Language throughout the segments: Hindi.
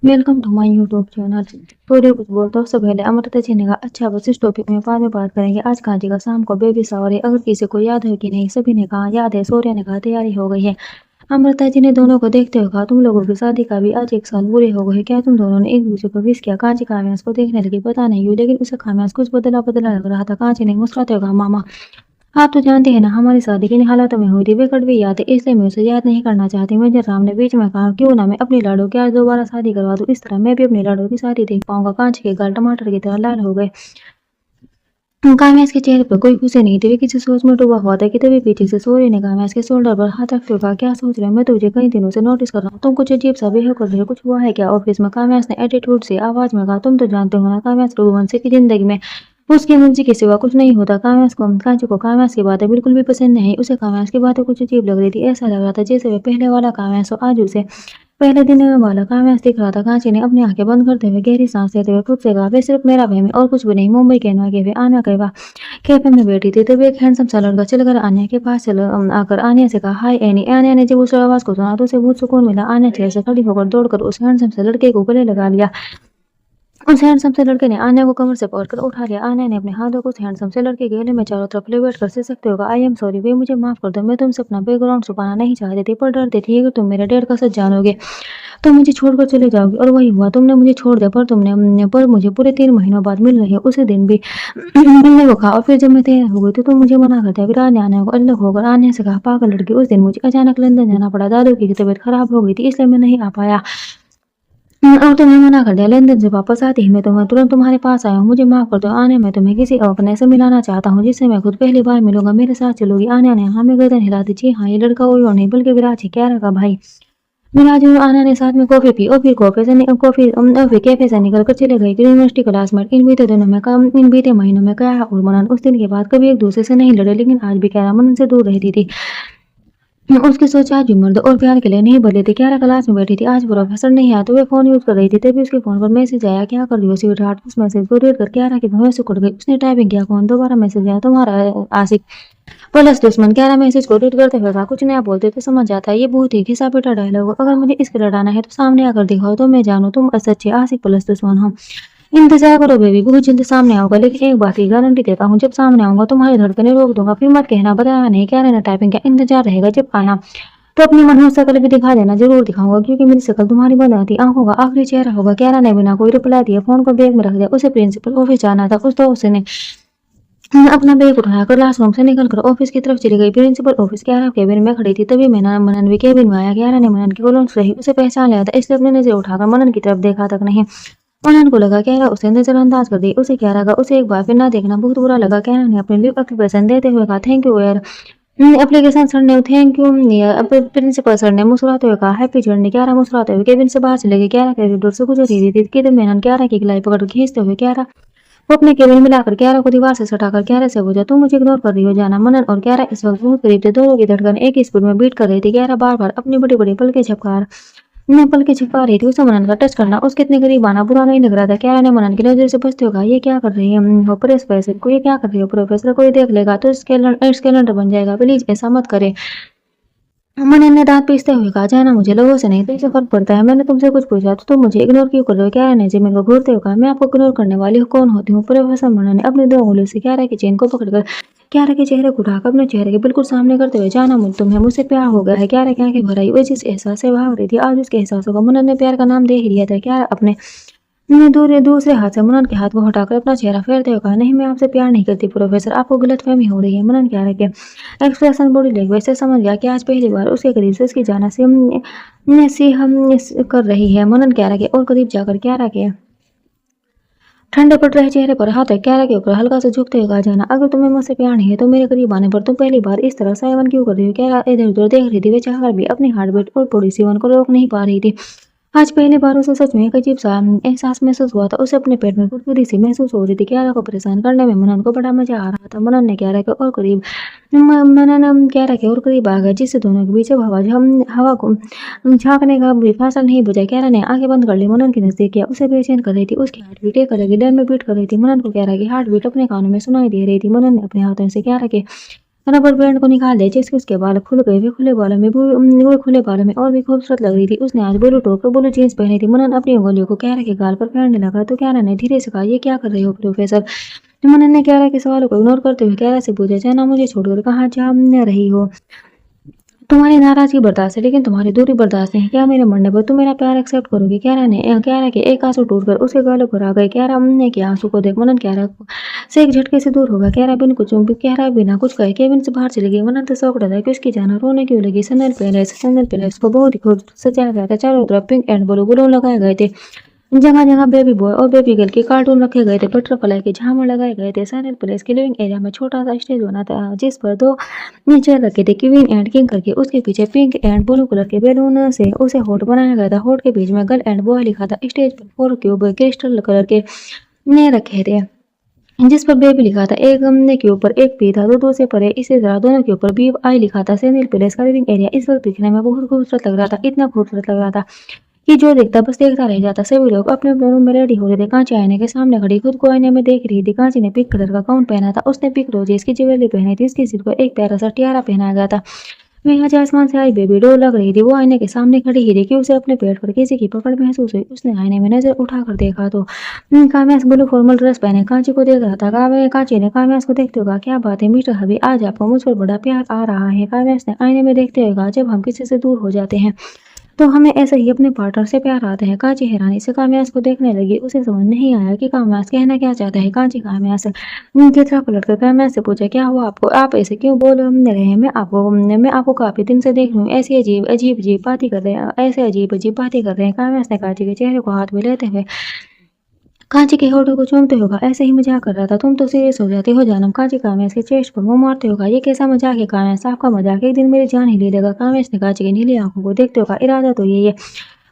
Welcome to my YouTube channel. तो कुछ बोलता हूँ, उससे पहले अमृता जी ने कहा अच्छा बस इस टॉपिक में बाद में बात करेंगे। आज कांची का शाम को बेबी शावर है, अगर किसी को याद है कि नहीं। सभी ने कहा याद है। सूर्य ने कहा तैयारी हो गई है। अमृता जी ने दोनों को देखते हुए कहा तुम लोगों की शादी का भी आज 1 साल पूरे हो गए। क्या तुम दोनों ने एक दूसरे को विश किया? कांची काव्यांश को देखने लगी। पता नहीं क्यों लेकिन उसे काव्यांश कुछ बदला बदला लग रहा था। कांची ने मुस्कुराते हुए कहा मामा आप तो जानते हैं ना हमारी शादी किन हालातों में हुई थी। वे कड़वी याद है इसलिए मैं उसे याद नहीं करना चाहती। मेजर राम ने बीच में कहा क्यों ना मैं अपनी लाडो की आज दोबारा शादी करवा दूं। इस तरह मैं भी अपनी लाडो की शादी देख पाऊंगा। कांच के गाल टमाटर की तरह लाल हो गए। काव्यांश के चेहरे पर कोई खुशी नहीं थी। वे किसी सोच में डूबा हुआ था कि तभी पीछे से सूर्य ने काव्यांश के शोल्डर पर हाथ रखते हुए कहा क्या सोच रहे हो? मैं तुझे कई दिनों से नोटिस कर रहा हूँ। तुम कुछ अजीब सा बिहेव कर रहे हो। कुछ हुआ है क्या ऑफिस में? काव्यांश ने एटीट्यूड से आवाज में कहा तुम तो जानते हो ना काव्यांश रघुवंशी की जिंदगी में उसकी मर्जी के सिवा कुछ नहीं होता। कांची को काव्यांश की बातें बिल्कुल भी पसंद नहीं। उसे काव्यांश की बातें कुछ अजीब लग रही थी। ऐसा लग रहा था जैसे वह पहले वाला काव्यांश हो। आज उसे पहले दिन वाला काव्यांश दिख रहा था। कांची ने अपनी आंखें बंद करते हुए गहरी सांस लेते हुए खुद से कहा वे सिर्फ मेरा वहम है और कुछ भी नहीं। मुंबई के कैफे आना कहवा कैफे में बैठी थी तभी एक हैंडसम सा लड़का चलकर आन्या के पास आकर आन्या से कहा हाय एनी। आन्या ने जब उस आवाज को सुना तो उसे बहुत सुकून मिला। आन्या चेयर से खड़ी होकर दौड़कर उस हैंडसम से लड़के को गले लगा लिया। उस हैंडसम से लड़के ने आन्या को कमर से पकड़कर उठा लिया। आन्या ने अपने हाथों को उस हैंडसम से लड़के के गले में चारों तरफ लिपट कर सिसकते हुए आई एम सॉरी वे मुझे माफ कर दो। मैं तुमसे अपना बैकग्राउंड छुपाना नहीं चाहती थी पर डरती थी अगर तुम मेरे डैड का सच जानोगे तो मुझे छोड़कर चले जाओगी। और वही हुआ। तुमने मुझे छोड़ दिया पर मुझे पूरे 3 महीनों बाद मिल रही है। उसी दिन भी मिलने को कहा और फिर जब मैं तैयार हो गई तो तुम मुझे मना कर दिया। फिर आन्या आन्या को अलग होकर आन्या से कहा पागल लड़की। उस दिन मुझे अचानक लंदन जाना पड़ा। दादू की तबीयत खराब हो गई थी इसलिए मैं नहीं आ पाया। और तुम्हें मना कर दिया। लंदन से वापस आते ही मैं तुरंत तुम्हारे पास आया हूँ। मुझे माफ कर दो आने। मैं तुम्हें किसी अपने से मिलाना चाहता हूँ जिससे मैं खुद पहली बार मिलूंगा। मेरे साथ चलोगी? आन्या ने हाँ में गर्दन हिला दी। जी हाँ ये लड़का कोई और नहीं बल्कि विराज है क्यारा का भाई। विराज और आन्या ने साथ में कॉफी पी और फिर फिर कैफे से निकलकर चले गए यूनिवर्सिटी क्लासमेट। इन बीते महीनों में क्यारा और मनन उस दिन के बाद कभी एक दूसरे से नहीं लड़े लेकिन आज भी क्यारा मनन से दूर रहती थी। उसकी सोच आज भी मर्द और प्यार के लिए नहीं बदली थी। क्यारा क्लास में बैठी थी। आज प्रोफेसर नहीं आया तो वे फोन यूज कर रही थी तभी उसके फोन पर मैसेज आया क्या कर रही हो स्वीटहार्ट। उस मैसेज को रीड कर क्यारा की भवें से उड़ गई। उसने टाइपिंग किया कौन? दोबारा मैसेज आया तुम्हारा आशिक प्लस दुश्मन। क्यारा मैसेज को रीड करते हुए कहा कुछ नया बोलते तो समझ जाता है। ये बहुत ही घिसा पिटा डायलॉग। अगर मुझे इसके लड़ाना है तो सामने आकर दिखाओ तो मैं जानू तुम सच्चे आशिक प्लस दुश्मन हो। इंतजार करो बेबी बहुत जल्दी सामने आऊंगा लेकिन एक बात की गारंटी देता हूँ जब सामने आऊंगा तुम्हारी धड़कनें रोक दूंगा। फिर मत कहना बताया नहीं। क्यारा ने टाइपिंग किया इंतजार रहेगा जब आया तो अपनी मनहूस शक्ल भी दिखा देना। जरूर दिखाऊंगा क्योंकि मेरी शक्ल तुम्हारी बंद आती आंखों का आखिरी चेहरा होगा। क्यारा ने बिना कोई रिप्लाई दिया फोन को बैग में रख दिया। उसे प्रिंसिपल ऑफिस जाना था कुछ तो उसने अपना बैग उठाया क्लासरूम से निकलकर ऑफिस की तरफ चली गई। प्रिंसिपल ऑफिस क्यारा केबिन में खड़ी थी तभी मनन भी केबिन में आया। क्यारा ने मनन की कोलोन्स रही उसे पहचान लिया था इसलिए अपनी नजर उठाकर मनन की तरफ देखा तक नहीं। मनन को लगा क्यारा उसे नजरअंदाज कर दी। उसे क्यारा का उसे एक बार फिर ना देखना बहुत बुरा लगा। क्यारा ने अपने लिप एक्सप्रेशन देते हुए कहा थैंक यू यार एप्लीकेशन सर ने थैंक यू प्रिंसिपल सर ने मुस्कुराते हुए कहा हैप्पी जर्नी। क्यारा मुस्कुराते हुए केबिन से बाहर चले गई। क्यारा कॉरिडोर से गुजर रही थी कि मैंने क्यारा की कलाई पकड़ खींचते हुए क्यारा वो अपने केबिन में लाकर क्यारा को दीवार से सटाकर क्यारा से पूछा तुम मुझे इग्नोर कर रही हो जाना। मनन और क्यारा इस वक्त बहुत करीब थे। दोनों की धड़कन एक ही स्पीड में बीट कर रही थी। क्यारा बार बार अपनी बड़ी बड़ी पलकें झपका रही थी। उसे मनन का टच करना उसके इतने करीब आना बुरा नहीं लग रहा था। क्यारा ने मनन की नजर से बचते हुए कहा ये क्या कर रही है वो प्रोफेसर को? ये क्या कर रही हो प्रोफेसर? कोई देख लेगा तो स्कैलेंडर बन जाएगा। प्लीज ऐसा मत करे। मनन ने दांत पीसते हुए कहा जाना मुझे लोगों से नहीं तुमसे फर्क पड़ता है। मैंने तुमसे कुछ पूछा तो तुम मुझे इग्नोर क्यों कर रहे हो? क्यारा ने जमीन को घूरते हुए कहा मैं आपको इग्नोर करने वाली हूँ कौन होती हूँ? प्रोफेसर मनन ने अपनी 2 उंगलियों से क्यारा की चेन को पकड़कर क्यारा के चेहरे को उठाकर अपने चेहरे के बिल्कुल सामने करते हुए जाना तुम्हें मुझसे प्यार हो गया है। क्यारा की आंखें भर आई। वो जिस एहसास से भाग रही थी आज उसके एहसासों को मनन ने प्यार का नाम दे ही दिया था। क्यारा अपने दूसरे हाथ से मनन के हाथ को हटाकर अपना चेहरा फेरते हुए कहा नहीं मैं आपसे प्यार नहीं करती प्रोफेसर आपको गलतफहमी हो रही है। मनन क्यारा के एक्सप्रेशन बॉडी लैंग्वेज से समझ गया कि आज पहली बार उसके करीब से उसकी जाना से हम कर रही है। मनन क्यारा के और करीब जाकर क्यारा के ठंडे पड़ रहे चेहरे पर हाथ क्यारा के ऊपर हल्का से झुकते हुए कहा जाना अगर तुम्हें मुझसे प्यार नहीं है तो मेरे करीब आने पर तुम पहली बार इस तरह साइवन क्यों कर रही हो? क्यारा इधर उधर देख रही थी। वे चाहकर भी अपनी हार्ट बीट और थोड़ी सी को रोक नहीं पा रही थी। आज पहली बार उसे सच में एक अजीब सा एहसास महसूस हुआ था। उसे अपने पेट में गुदगुदी सी महसूस हो रही थी। क्यारा को परेशान करने में मनन को बड़ा मजा आ रहा था। मनन ने क्यारा के और करीब मनन क्यारा के और करीब आ गया जिससे दोनों के बीच अब हवा को झांकने का भी फैसला नहीं बचा। क्यारा ने आंखें बंद कर ली। मनन की नजदीक किया उसे बेचैन कर रही थी। उसकी हार्ट बीट एक अलग ही लय में बीट कर रही थी। मनन को क्यारा की हार्ट बीट अपने कानों में सुनाई दे रही थी। मनन ने अपने हाथों से क्यारा के रबर बैंड को निकाल दिया जिससे उसके बाल खुल गए। वे खुले बालों में वो खुले बालों में और भी खूबसूरत लग रही थी। उसने आज ब्लू टॉप और ब्लू जींस पहनी थी। मनन अपनी उंगलियों को क्यारा के गाल पर फेरने लगा तो क्यारा ने धीरे से कहा, ये क्या कर रही हो प्रोफेसर? मनन ने क्यारा के सवालों को इग्नोर करते हुए क्यारा से पूछा, जाना मुझे छोड़कर कहाँ जा रही हो? तुम्हारी नाराजगी बर्दाश्त है लेकिन तुम्हारी दूरी बर्दाश्त नहीं। क्या मेरे मरने पर तुम मेरा प्यार एक्सेप्ट करोगे? क्यारा के एक आंसू टूटकर उसके गालों पर आ गए। क्यारा ने के आंसू को देख मनन क्यारा से एक झटके से दूर होगा। क्यारा बिना कुछ कहे केबिन से बाहर चली गई। मनन तो शौक था कि उसकी जान रोने क्यों लगी। सनल पैलेस को बहुत ही खूबसूरत सजाया गया था। चारों तरफ पिंक एंड ब्लू बलून लगाए गए थे। जगह जगह बेबी बॉय और बेबी गर्ल के कार्टून रखे गए थे। बटरफ्लाई के झामर लगाए गए थे। सैनल प्लेस के लिविंग एरिया में छोटा सा स्टेज बना था जिस पर दो चेयर रखे थे क्वीन एंड किंग करके। उसके पीछे पिंक एंड ब्लू कलर के बैलून से उसे हॉट बनाया गया था। हॉट के बीच में गर्ल एंड बॉय लिखा था। स्टेज पर 4 क्यूब क्रिस्टल कलर के ने रखे थे जिस पर बेबी लिखा था। एक गमले के ऊपर एक पी था तो दूसरे पर इसी तरह दोनों के ऊपर बी आई लिखा था। सैनल प्लेस का लिविंग एरिया इस वक्त दिखने में बहुत खूबसूरत लग रहा था। इतना खूबसूरत लग रहा था कि जो देखता बस देखता रह जाता। सभी लोग अपने अपने रूम में रेडी हो रहे थे। कांची आईने के सामने खड़ी खुद को आईने में देख रही थी। कांची ने पिंक कलर का गाउन पहना था। उसने पिंक रोजेस की ज्वेलरी पहनी थी। उसके सिर पर एक प्यारा सा टियारा पहनाया गया था। वह आज आसमान से आई बेबी डोल लग रही थी। वो आईने के सामने खड़ी ही देखी उसे अपने पेट पर किसी की पकड़ महसूस हुई। उसने आईने में नजर उठाकर देखा तो काव्यास ब्लू फॉर्मल ड्रेस पहने कांची को देख रहा था। कांची ने काव्यास को देखते हुए कहा, क्या बात है मिस्टर हबी, आज आपको मुझ पर बड़ा प्यार आ रहा है। काव्यास ने आईने में देखते हुए कहा, जब हम किसी से दूर हो जाते हैं तो हमें ऐसे ही अपने पार्टनर से प्यार आता है। कांची हैरानी से काव्यास को देखने लगी। उसे समझ नहीं आया कि काव्यास कहना क्या चाहता है। कांची काव्यास की तरफ पलटकर काव्यास से पूछा, क्या हुआ आपको? आप ऐसे क्यों बोल रहे हैं? मैं आपको काफी दिन से देख रही हूँ। ऐसी अजीब अजीब अजीब बातें कर रहे हैं। ऐसे अजीब अजीब बातें कर रहे हैं। काव्यास ने कांची के चेहरे को हाथ में लेते हुए कांची के होठों को चूमते होगा, ऐसे ही मजाक कर रहा था। तुम तो सीरियस हो जाते हो जानम। कांची काव्यास के चेस्ट पर मुंह मारते होगा, ये कैसा मजाक है काव्यास? आपका मजाक एक दिन मेरी जान ही ले लेगा। काव्यास ने कांची की नीली आंखों को देखते होगा, इरादा तो यही है।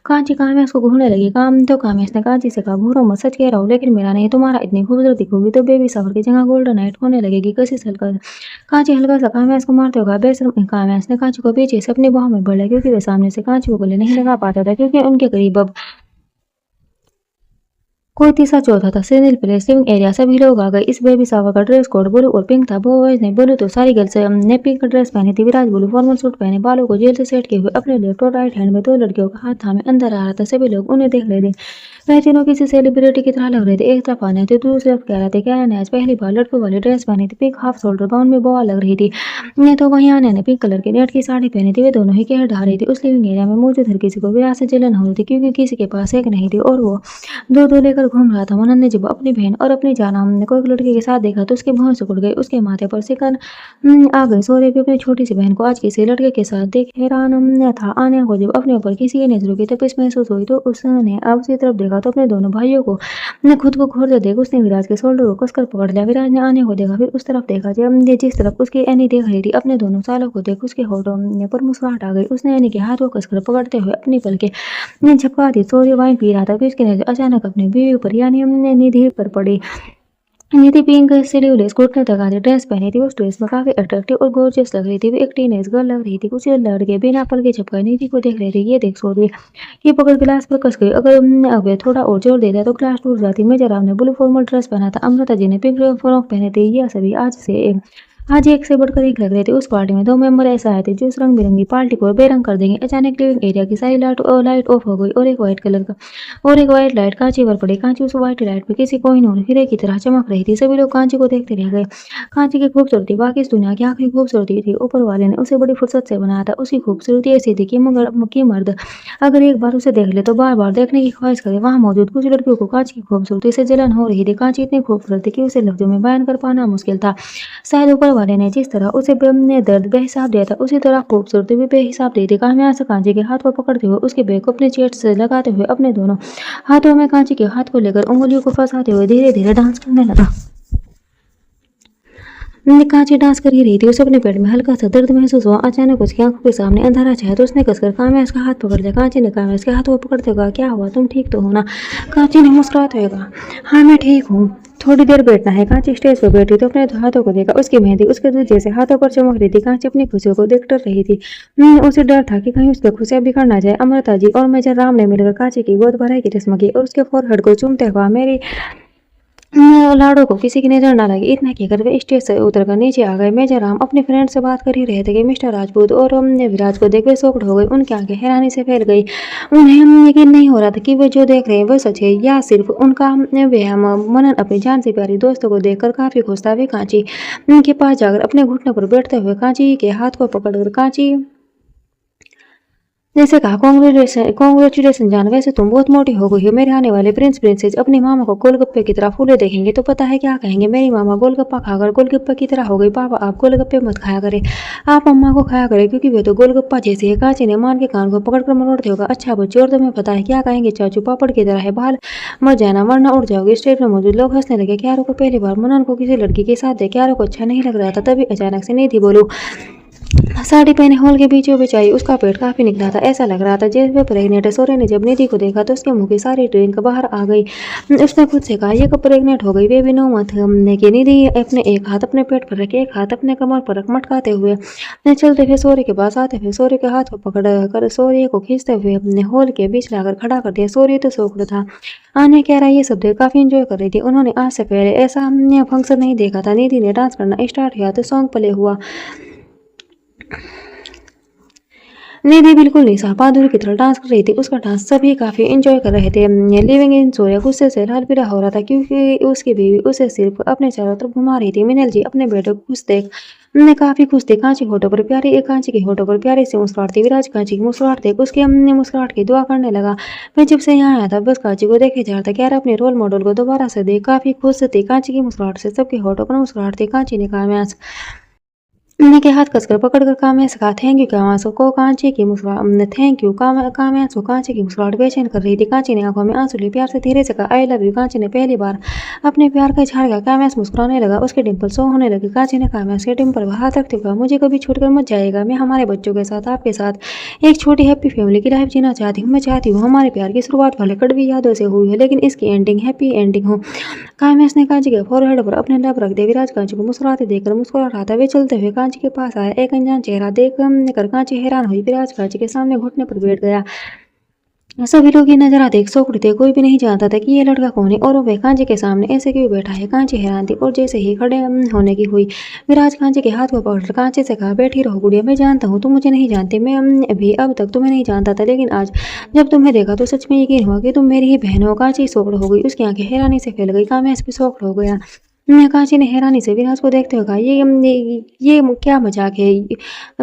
कांची काव्यास को घूरने लगी। काव्यास ने कांची से कहा, घूरो मत, सच कह रहा हूँ लेकिन मेरा नहीं तुम्हारा। इतनी खूबसूरत दिखोगी तो बेबी शावर की जगह गोल्डन नाइट होने लगेगी। कशिश हल्का कांची हल्का सा काव्यास को मारते होगा। बेशर्म काव्यास ने कांची को पीछे से अपनी बाहों में भर लिया क्योंकि वे सामने से कांची को गले नहीं लगा पाता था क्योंकि उनके करीब अब कोई तीसरा चौथा था। सैनिल प्लेस लिविंग एरिया सभी लोग आ गए। इस बेबी शावर का ड्रेस कोड ब्लू और पिंक था। बॉयज ने ब्लू तो सारी गर्ल्स ने पिंक ड्रेस पहनी थी। विराज ब्लू फॉर्मल सूट पहने बालों को जेल से सेट किए हुए अपने लेफ्ट और राइट हैंड में 2 लड़कियों का हाथ थामे अंदर आ रहा था। सभी लोग उन्हें देख रहे थे। वह तीनों किसी सेलिब्रिटी की तरह लग रहे थे। एक तरफ आने थे दूसरी तरफ कह रहे थे। क्यारा ने आज पहली बार लड़कों वाली ड्रेस पहनी थी। पिंक हाफ शोल्डर गाउन में बॉल लग रही थी। ये तो वहीं आने ने पिंक कलर की नेट की साड़ी पहनी थी। वे दोनों ही कह ढा रही थी। उस लिविंग एरिया में मौजूद हर किसी को विराज से जलन हो रही थी क्योंकि किसी के पास एक नहीं थी और वो दो लेकर घूम रहा था। मनन ने जब अपनी बहन और अपनी जाना को एक लड़के के साथ देखा तो उसके भौं सिकुड़ गई। उसके माथे पर सिकन आ गई। सौर्य भी अपनी छोटी सी बहन को आज किसी लड़के के साथ देख हैरान था। आन्या को जब अपने ऊपर किसी की नजरों की तपिश महसूस हुई तो उसने अब उसी तरफ देखा तो अपने दोनों भाइयों को खुद को घूरते देख उसने विराज के शोल्डर को कसकर पकड़ लिया। विराज ने आन्या को देखा फिर उस तरफ देखा जब जिस तरफ उसकी एनी देख रही थी। अपने दोनों सालों को देख उसके होठों पर मुस्कुराहट आ गई। उसने एनी के हाथ को कसकर पकड़ते हुए अपनी पलकें झपका दी। सौर्य वाइन पी रहा था कि उसकी नजर अचानक अपनी बीवी पर यानी निधि पर पड़ी। निधि पिंक स्लीवलेस घुटने तक आधी ड्रेस पहनी थी। उस ड्रेस में काफी अट्रैक्टिव और गॉर्जियस लग रही थी। वो एक टीनेज गर्ल लग रही थी। कुछ लड़के बिना पलके झपकाए निधि को देख रहे थे। ये देख सौर्य ये पकड़ गिलास पर कस गई। अगर अब थोड़ा और जोर देता तो ग्लास टूट जाती। मेजर राव ने ब्लू फॉर्मल ड्रेस पहना था। अमृता जी ने पिंक फ्रॉक पहने थे। ये सभी आज एक से बढ़कर एक लग रहे थे। उस पार्टी में 2 मेंबर ऐसे आए थे जो इस रंग बिरंगी पार्टी को बेरंग कर देंगे। अचानक लिविंग एरिया की सारी लाइट ऑफ हो गई और एक व्हाइट लाइट कांची पर पड़ी। कांची उस व्हाइट लाइट पे किसी कोहिनूर हीरे की तरह चमक रही थी। सभी लोग कांची को देखते रह गए। कांची की खूबसूरती वाकई इस दुनिया की आखिरी खूबसूरती थी। ऊपर वाले ने उसे बड़ी फुर्सत से बनाया था। उसकी खूबसूरती ऐसी थी कि मर्द अगर एक बार उसे देख ले तो बार बार देखने की ख्वाहिश करे। वहां मौजूद कुछ लड़कियों को कांची की खूबसूरती से जलन हो रही थी। कांची इतनी खूबसूरत थी कि उसे लफ्जों में बयान कर पाना मुश्किल था। शायद ऊपर वाले ने जिस तरह उसे दर्द बेहिसाब दिया था उसी तरह खूबसूरती भी बेहिसाब दी थी। काव्या से कांची के हाथ को पकड़ते हुए उसके बैग को अपने चेस्ट से लगाते हुए अपने दोनों हाथों में कांची के हाथ को लेकर उंगलियों को फंसाते हुए धीरे धीरे डांस करने लगा। कांची डांस कर ही रही थी। उसे अपने पेट में हल्का सा दर्द महसूस हुआ। अचानक उसकी आंखों के सामने अंधारा छाया तो उसने कसकर काव्या का हाथ पकड़ लिया। कांची ने काव्या के हाथ को पकड़ते हुए कहा, क्या हुआ, तुम ठीक तो हो ना? कांची ने मुस्कुराते हुए कहा, हाँ मैं ठीक हूँ, थोड़ी देर बैठना है। कांची स्टेज पर बैठी तो अपने हाथों को देखा। उसकी मेहंदी उसके दूध जैसे हाथों पर चमक रही थी। कांची अपनी खुशियों को देख डर रही थी। उसे डर था कि कहीं उसकी खुशियां बिखर ना जाए। अमृता जी और मेजर राम ने मिलकर कांची की गोद भराई की रस्म की और उसके फोरहेड को चूमते हुआ मेरी लाडो को किसी की नजर ना लगी। इतना कहकर वे स्टेज से उतरकर नीचे आ गए। मेजर राम अपने फ्रेंड से बात कर ही रहे थे कि मिस्टर राजपूत और विराज को देख वे शॉक्ड हो गई। उनकी आंखें हैरानी से फैल गई। उन्हें यकीन नहीं हो रहा था कि वे जो देख रहे हैं वो सच है या सिर्फ उनका वहम। मनन अपनी जान से प्यारी दोस्तों को देखकर काफी खुश था। वे कांची के पास जाकर अपने घुटने पर बैठते हुए कांची के हाथ को पकड़कर कांची जैसे कहा, कॉन्ग्रेचुलेशन जान, वैसे तुम बहुत मोटी हो गई हो। मेरे आने वाले प्रिंस प्रिंसेस अपनी मामा को गोलगप्पे की तरह फूले देखेंगे तो पता है क्या कहेंगे, मेरी मामा गोलगप्पा खाकर गोलगप्पे की तरह हो गई। पापा आप गोलगप्पे मत खाया करें, आप अम्मा को खाया करें क्योंकि वे तो गोलगप्पा जैसी है। कांची ने मान के कान को पकड़कर मरोड़ते होगा। अच्छा बच्चे, और तुम्हें पता है क्या कहेंगे, चाचू पापड़ की तरह है, बाल मत जाना वरना उड़ जाओगे। स्टेज में मौजूद लोग हंसने लगे। क्यारो को पहली बार मनन को किसी लड़की के साथ देख क्यारो को अच्छा नहीं लग रहा था। तभी अचानक से निधि बोलू साड़ी पहने हॉल के बीचों बीच आई। उसका पेट काफी निकला था, ऐसा लग रहा था जैसे प्रेग्नेंट है। सोरे ने जब निधि को देखा तो उसके मुंह की सारी ड्रिंक बाहर आ गई। उसने खुद से कहा, ये कब प्रेग्नेंट हो गई। वे भी 9 मंथ की निधि अपने एक हाथ अपने पेट पर रखे, एक हाथ अपने कमर पर रख मटकाते हुए चलते हुए सोरे के पास आते हुए सोरे के हाथ को पकड़ कर सोरे को खींचते हुए अपने हॉल के बीच लाकर खड़ा कर दिया। सोरे तो सोखड़ था। आने कह रहा ये सब देख काफी एंजॉय कर रही थी। उन्होंने आज से पहले ऐसा फंक्शन नहीं देखा था। निधि ने डांस करना स्टार्ट किया तो सॉन्ग प्ले हुआ। निधि बिल्कुल नहीं साफ बहादुर की तरह डांस कर रही थी। उसका डांस सभी काफी एंजॉय कर रहे थे। लिविंग इन सोया गुस्से से लाल पीला हो रहा था क्योंकि उसकी बीवी उसे सिर्फ अपने चारों तरफ घुमा रही थी। मिनल जी अपने बेटे को खुश देख ने काफी खुश थी। कांची होठों पर प्यारी कांची के होठों पर प्यारी से मुस्कुराहट थी। विराज कांची की मुस्कुराहट देख उसके मुस्कुराहट की दुआ करने लगा। मैं जब से यहाँ आया था बस कांची को देखे जा रहा था। क्यारा अपने रोल मॉडल को दोबारा से देख काफी खुश थी। कांची की मुस्कुराहट से सबके होठों पर मुस्कुराहट थी। कांची ने कहा, मैं ने के हाथ कसकर पकड़कर कामयास कहा, थैंक यू कामयास को। कांची की मुस्कुराहट थैंक यू कामयास को कांची की मुस्कुराहट बेचैन कर रही थी। कांची ने आंखों में आंसू लिए प्यार से धीरे से कहा, आई लव यू। कांची ने पहली बार अपने प्यार का इजहार किया। कामयास मुस्कुराने लगा, उसके डिंपल शो होने लगे। कांची ने कामयास के डिंपल पर हाथ रखते हुए कहा, मुझे कभी छोड़कर मत जाएगा। मैं हमारे बच्चों के साथ आपके साथ एक छोटी हैप्पी फैमिली की लाइफ जीना चाहती हूँ। मैं चाहती हूँ हमारे प्यार की शुरुआत भले कड़वी यादों से हुई हो लेकिन इसकी एंडिंग हैप्पी एंडिंग हो। कामयास ने कांची के फोरहेड पर अपने लब रख दिया। विराज कांची को मुस्कुराते देखकर मुस्कुरा रहा था। वे चलते हुए कांची के पास आया। एक अनजान चेहरा देख कर कांची हैरान हुई। विराज कांची के सामने घुटने पर बैठ गया। सभी लोग ये नजर आते सोचते थे। कोई भी नहीं जानता था कि ये लड़का कौन है और वह कांची के सामने ऐसे क्यों बैठा है। कांची हैरान थी और जैसे ही खड़े होने की हुई विराज कांची के हाथ को पकड़कर कांची से कहा, बैठी रहो गुड़िया, मैं जानता हूँ तुम मुझे नहीं जानती। मैं भी अब तक तुम्हें नहीं जानता था लेकिन आज जब तुम्हें देखा तो सच में यकीन हुआ कि तुम मेरी ही बहन हो। कांची सोकड़ हो गई, उसकी आंखें हैरानी से फैल गई। कामयास भी सोकड़ हो गया। कांची ने हैरानी से विराज को देखते हुए कहा, ये क्या मजाक है।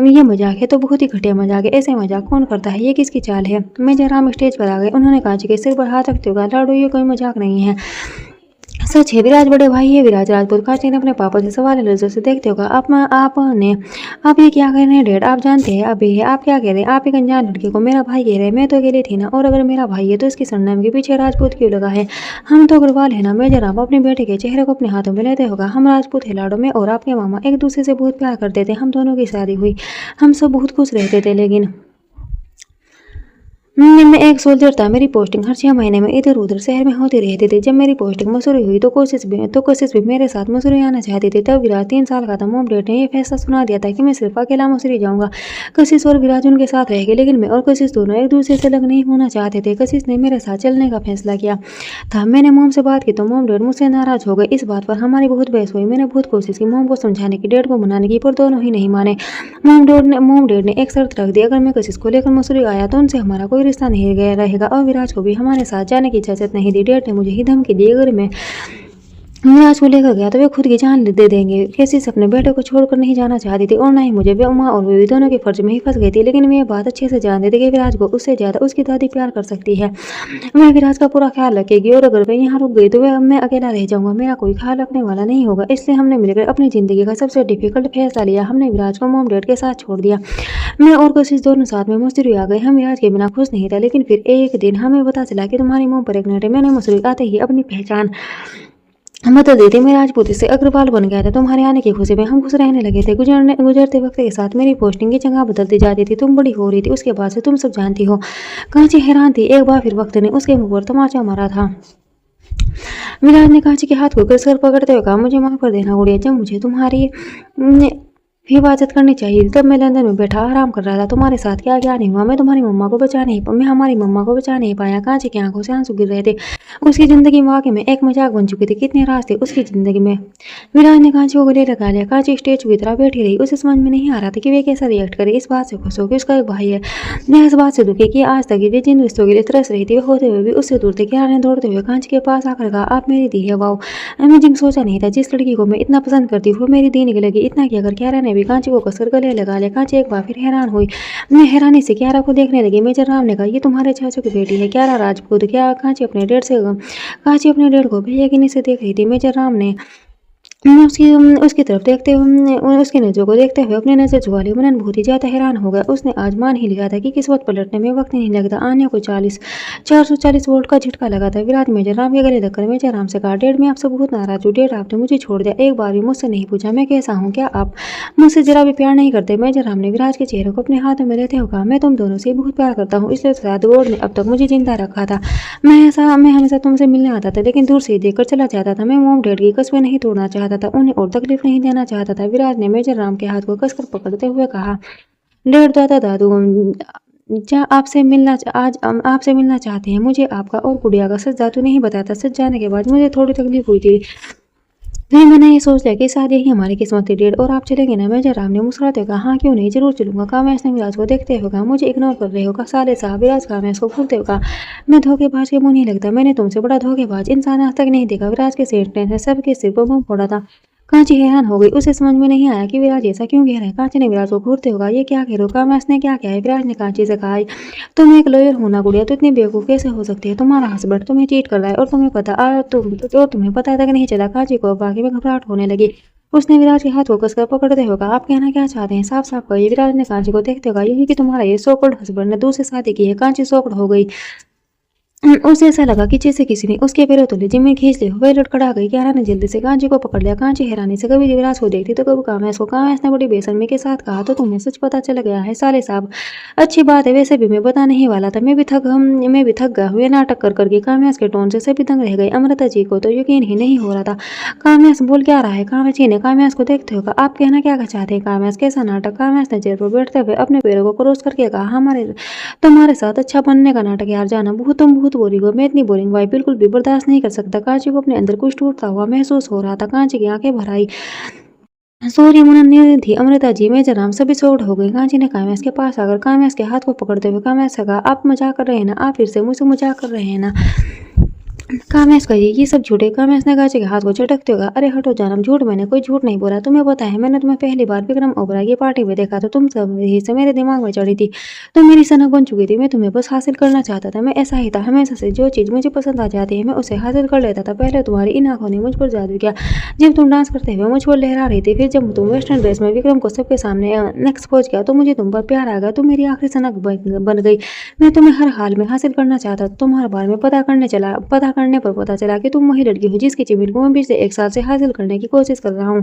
ये मजाक है तो बहुत ही घटिया मजाक है। ऐसे मजाक कौन करता है, ये किसकी चाल है। मेजर राम स्टेज पर आ गए। उन्होंने कांची के सिर पर हाथ रखते हुए कहा, लाडो ये कोई मजाक नहीं है, सच है। विराज बड़े भाई है विराज राजपूत। कांची ने अपने पापा से सवाल नजर से देखते हुए आप ये क्या कह रहे हैं डैड, आप जानते हैं अभी है आप क्या कह रहे हैं। आप एक अनजान लड़के को मेरा भाई कह रहे हैं। मैं तो अकेली थी ना, और अगर मेरा भाई है तो इसके सरनेम के पीछे राजपूत क्यों लगा है। हम तो अग्रवाल है ना। मेजर आप अपने बेटे के चेहरे को अपने हाथों में लेते होगा। हम राजपूत है लाडो में और आपके मामा एक दूसरे से बहुत प्यार करते थे। हम दोनों की शादी हुई, हम सब बहुत खुश रहते थे लेकिन मैं एक सोल्जर था। मेरी पोस्टिंग हर 6 महीने में इधर उधर शहर में होती रहती थी। जब मेरी पोस्टिंग मसूरी हुई तो कोशिश भी मेरे साथ मसूरी आना चाहती थी। तब विराज 3 साल का था। मॉम डैड ने ये फैसला सुना दिया था कि मैं सिर्फ अकेला मसूरी जाऊंगा। कशिश और विराज उनके साथ रहेंगे लेकिन मैं और कशिश दोनों एक दूसरे से अलग नहीं होना चाहते थे। कशिश ने मेरे साथ चलने का फैसला किया था। मैंने मॉम से बात की तो मॉम डैड मुझसे नाराज हो गए। इस बात पर हमारी बहुत बहस हुई। मैंने बहुत कोशिश की मॉम को समझाने की, डैड को मनाने की, पर दोनों ही नहीं माने। मॉम डैड ने एक शर्त रख दी, अगर मैं कशिश को लेकर मसूरी आया तो उनसे हमारा कोई रिश्ता नहीं रहेगा और विराज को भी हमारे साथ जाने की इजाजत नहीं दी। डैड ने मुझे ही धमकी दी, अगर मैं विराज को लेकर गया तो वे खुद की जान दे देंगे। कशिश अपने बेटे को छोड़कर नहीं जाना चाहती थी और ना ही मुझे। वे माँ और बेबी दोनों के फर्ज में ही फंस गई थी लेकिन मैं ये बात अच्छे से जानती थी कि विराज को उससे ज्यादा उसकी दादी प्यार कर सकती है। मैं विराज का पूरा ख्याल रखेगी और अगर वे यहाँ रुक गई तो मैं अकेला रह जाऊंगा। मेरा कोई ख्याल रखने वाला नहीं होगा। इसलिए हमने मिलकर अपनी जिंदगी का सबसे डिफिकल्ट फैसला लिया। हमने विराज को मॉम डैड के साथ छोड़ दिया। मैं और कशिश दोनों साथ में मसूरी आ गए। हम विराज के बिना खुश नहीं था लेकिन फिर एक दिन हमें पता चला कि तुम्हारी मॉम प्रेग्नेंट है। मैंने मसूरी आते ही अपनी पहचान बदल दी थी। मैं राजपूत से अग्रवाल बन गया था। तुम्हारे आने की खुशी में हम खुश रहने लगे थे। गुजरते वक्त के साथ मेरी पोस्टिंग की जगह बदलती जाती थी। तुम बड़ी हो रही थी, उसके बाद से तुम सब जानती हो। कांची हैरान थी। एक बार फिर वक्त ने उसके मुंह पर तमाचा मारा था। विराज ने कांची के हाथ को कसकर पकड़ते हुए कहा, मुझे माफ कर देना गुड़िया, जब मुझे तुम्हारी हिफाजत करनी चाहिए। तब मैं लंदन में बैठा आराम कर रहा था। तुम्हारे साथ क्या नहीं हुआ। मैं तुम्हारी मम्मा को बचा नहीं मैं हमारी मम्मा को बचा नहीं पाया। कांची की आंखों से आंसू गिर रहे थे। उसकी जिंदगी वाकई में एक मजाक बन चुकी थी। कितने राज थे उसकी जिंदगी में। विराज ने कांची को गले लगा लिया। कांची स्टेज की तरह बैठी रही। उसे समझ में नहीं आ रहा था कि वे कैसा रिएक्ट करे। इस बात से खुश हो कि उसका एक भाई है, यह इस बात से दुखी कि आज तक ये जिन रिश्तों के लिए तरस रही थी वे होते हुए भी उससे दूर थे। कियारा ने दौड़ते हुए कांची के पास आकर कहा, आप मेरी दी है। Wow, amazing. सोचा नहीं था जिस लड़की को मैं इतना पसंद करती हूँ मेरी दी निकलेगी। इतना कि अगर कियारा ने भी कांची को कसकर गले लगा लिया। कांची एक बार फिर हैरान हुई। मैं हैरानी से कियारा को देखने लगी। मेजर राम ने कहा, ये तुम्हारे चाचू की बेटी है कियारा राजपूत। क्या कांची अपने डेढ़ को बेयकीनी से देख रही थी। मेजर राम ने उसकी तरफ देखते हुए उसकी नज़रों को देखते हुए अपनी नज़र झुका ली। मनन बहुत ही ज़्यादा हैरान हो गया। उसने आज मान ही लिया था कि किस्मत पलटने में वक्त नहीं लगता। आन्या को 440 वोल्ट का झटका लगा था। विराट मेजर राम के गले धक्कर मेजर राम से कहा, डेढ़, मैं आपसे बहुत नाराज हूँ। डेढ़, आपने मुझे छोड़ दिया। एक बार भी मुझसे नहीं पूछा मैं कैसा हूँ। क्या आप मुझसे जरा भी प्यार नहीं करते। मेजर राम ने विराज के चेहरे को अपने हाथों में लेते हुए कहा, मैं तुम दोनों से बहुत प्यार करता हूँ, इसलिए शायद गॉड ने अब तक मुझे जिंदा रखा था। मैं हमेशा तुमसे मिलने आता था लेकिन दूर से ही देखकर चला जाता था। मैं मॉम डैड की कसमें नहीं तोड़ना चाहता था, उन्हें और तकलीफ नहीं देना चाहता था। विराज ने मेजर राम के हाथ को कसकर पकड़ते हुए कहा, डेढ़, दादा दादू जा आपसे मिलना चाहते हैं। मुझे आपका और गुड़िया का सच दादू नहीं बताता। सच जाने के बाद मुझे थोड़ी तकलीफ हुई थी। नहीं, मैंने ये सोच लिया कि शायद यही हमारी किस्मत थी। डेढ़, और आप चलेंगे ना। मेजर राम ने मुस्कुराते हुए कहा, हाँ क्यों नहीं, जरूर चलूंगा। कामेश ने विराज को देखते हुए कहा, मुझे इग्नोर कर रहे हो का साले साहब। विराज कामेश को घूरते हुए कहा, मैं धोखेबाज के मुंह नहीं लगता। मैंने तुमसे बड़ा धोखेबाज इंसान आज तक नहीं देखा। विराज के सेंटेंस ने सबके सिर पर मुंह फोड़ा था। कांची हैरान हो गई। उसे समझ में नहीं आया कि विराज ऐसा क्यों कह रहे हैं। कांची ने विराज को घूरते हुए कहा, ये क्या कह रहे हो। कामेश ने क्या किया है। विराज ने कांची से कहा, तुम एक लॉयर हो ना गुड़िया, तो इतनी बेवकूफ कैसे हो सकती है। तुम्हारा हस्बैंड तुम्हें चीट कर रहा है और तुम्हें पता तक नहीं चला। कांची को बाकी में घबराहट होने लगी। उसने विराज के हाथ को कसकर पकड़ते हुए कहा, आप कहना क्या चाहते हैं, साफ साफ कहिए। विराज ने कांची को देखते हुए कहा, यही कि तुम्हारा ये सोकल्ड हस्बैंड ने दूसरी शादी की है। कांची शॉक्ड हो गई। उसे ऐसा लगा कि जैसे किसी ने उसके पैरों तले जमीन खींच ली। वह लड़खड़ा गई। कियारा ने जल्दी से कांची को पकड़ लिया। कांची हैरानी से कभी विराज को देखती तो कभी कामेश को। कामेश ने बड़ी बेशर्मी के साथ कहा, तो तुम्हें सच पता चल गया है साले साहब। अच्छी बात है, वैसे भी मैं बताने ही वाला था। मैं भी थक गया हुए नाटक कर करके। कामेश के टोन से सभी दंग रह गई। अमृता जी को तो यकीन ही नहीं हो रहा था। कामेश बोल क्या रहा है। कामेश जी ने कामेश को देखते हुए कहा, आप कहना क्या चाहते हैं कामेश, कैसा नाटक। कामेश ने चेयर पर बैठते हुए अपने पैरों को क्रॉस करके कहा, हमारे तुम्हारे साथ अच्छा बनने का नाटक। यार जाना तुम बहुत बोरिंग हो। मैं इतनी बोरिंग वाइफ बिल्कुल भी बर्दाश्त नहीं कर सकता। कांची को अपने अंदर कुछ टूटता हुआ महसूस हो रहा था। कांची की आंखें भर आई। सॉरी मुनन थी। अमृता जी, मेजर राम सभी सौड़ हो गई। कांची ने कामेश के पास आकर कामेश के हाथ को पकड़ते हुए कामेश से कहा, आप मजाक कर रहे हैं ना। आप फिर से मुझसे मजाक कर रहे हैं ना। कामेश का ये सब झूठे। कामेश ने कांची के हाथ को झटकते हुए, अरे हटो जानम, झूठ मैंने कोई झूठ नहीं बोला। तुम्हें पता है मैंने तुम्हें पहली बार विक्रम ओबराय की पार्टी में देखा तो तुम सब ही से मेरे दिमाग में चढ़ी थी। तुम मेरी सनक बन चुकी थी। मैं तुम्हें बस हासिल करना चाहता था। मैं ऐसा ही था हमेशा से। जो चीज़ मुझे पसंद आ जाती है मैं उसे हासिल कर लेता था। पहले तुम्हारी इन आंखों ने मुझ पर जादू किया जब तुम डांस करते हुए मुझ पर लहरा रही थी। फिर जब तुम वेस्टर्न ड्रेस में विक्रम को सबके सामने एक्सपोज किया तो मुझे तुम पर प्यार आ गया। तुम मेरी आखिरी सनक बन गई। मैं तुम्हें हर हाल में हासिल करना चाहता था। तुम्हारे बारे में पता करने पर पता चला कि तुम वही लड़की हो जिसकी जमीन को मैं पिछले 1 साल से हासिल करने की कोशिश कर रहा हूँ।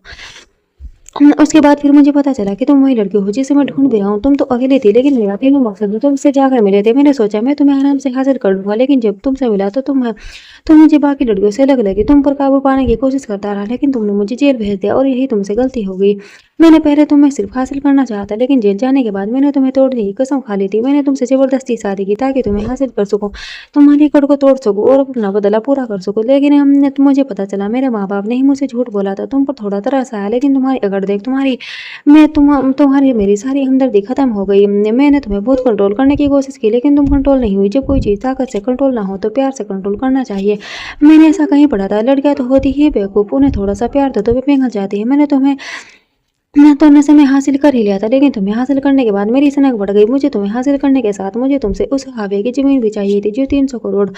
उसके बाद फिर मुझे पता चला कि तुम वही लड़की हो जिसे मैं ढूंढ भी रहा हूँ। तुम तो अकेली थी लेकिन मेरा तीनों मकसद तुमसे जाकर मिले थे। मैंने सोचा मैं तुम्हें आराम से हासिल कर लूंगा, लेकिन जब तुमसे मिला तो मुझे बाकी लड़कियों से अलग लगी। तुम पर काबू पाने की कोशिश करता रहा लेकिन तुमने मुझे जेल भेज दिया और यही तुमसे गलती हो गई। मैंने पहले तुम्हें सिर्फ हासिल करना चाहता लेकिन जेल जाने के बाद मैंने तुम्हें तोड़ने की कसम खा ली थी। मैंने तुमसे जबरदस्ती शादी की ताकि तुम्हें हासिल कर सकूं, तुम्हारी कड़ को तोड़ सकूं और अपना बदला पूरा कर सकूं। लेकिन मुझे पता चला मेरे माँ बाप ने ही मुझे झूठ बोला था। तुम पर थोड़ा तरस आया लेकिन तुम्हारी अगर देख तुम्हारी मेरी सारी हमदर्दी खत्म हो गई। मैंने तुम्हें बहुत कंट्रोल करने की कोशिश की लेकिन तुम कंट्रोल नहीं हुई। जब कोई चीज़ ताकत से कंट्रोल ना हो तो प्यार से कंट्रोल करना चाहिए। मैंने ऐसा कहीं पढ़ा था, लड़कियां तो होती ही बेवकूफ, उन्हें थोड़ा सा प्यार दो तो वे पिघल जाती है। मैं तो नशे में हासिल कर ही लिया था लेकिन तुम्हें हासिल करने के बाद मेरी सनक बढ़ गई। मुझे तुम्हें हासिल करने के साथ मुझे तुमसे उस हावे की जमीन भी चाहिए थी जो 300 करोड़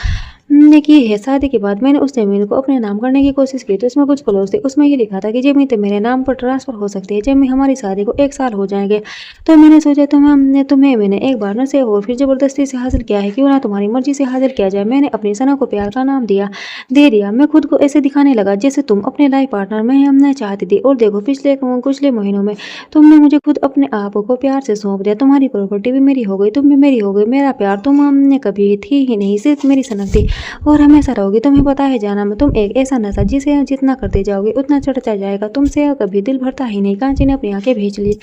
ने की है। शादी के बाद मैंने उस जमीन को अपने नाम करने की कोशिश की तो इसमें कुछ क्लोज थे। उसमें ये लिखा था कि जमीन तो मेरे नाम पर ट्रांसफर हो सकती है जब हमारी शादी को 1 साल हो जाएंगे। तो मैंने सोचा तुम्हें मैंने एक बार नशे और फिर जबरदस्ती से हासिल किया है, क्यों ना तुम्हारी मर्जी से हासिल किया जाए। मैंने अपनी सना को प्यार का नाम दे दिया। मैं खुद को ऐसे दिखाने लगा जैसे तुम अपने लाइफ पार्टनर में हमने चाहती थी। और देखो पिछले कुछ महीनों में तुमने मुझे खुद अपने आप को प्यार से सौंप दिया। तुम्हारी प्रॉपर्टी भी मेरी हो गई, तुम भी मेरी हो गई। मेरा प्यार तुम कभी थी ही नहीं, सिर्फ मेरी सनक थी। और हमेशा रहोगी। तुम्हें पता है जानम, तुम एक ऐसा नशा जिसे जितना करते जाओगे उतना चढ़ता जाएगा, तुमसे कभी दिल भरता ही नहीं। कांची ने अपनी आंखें भींच ली।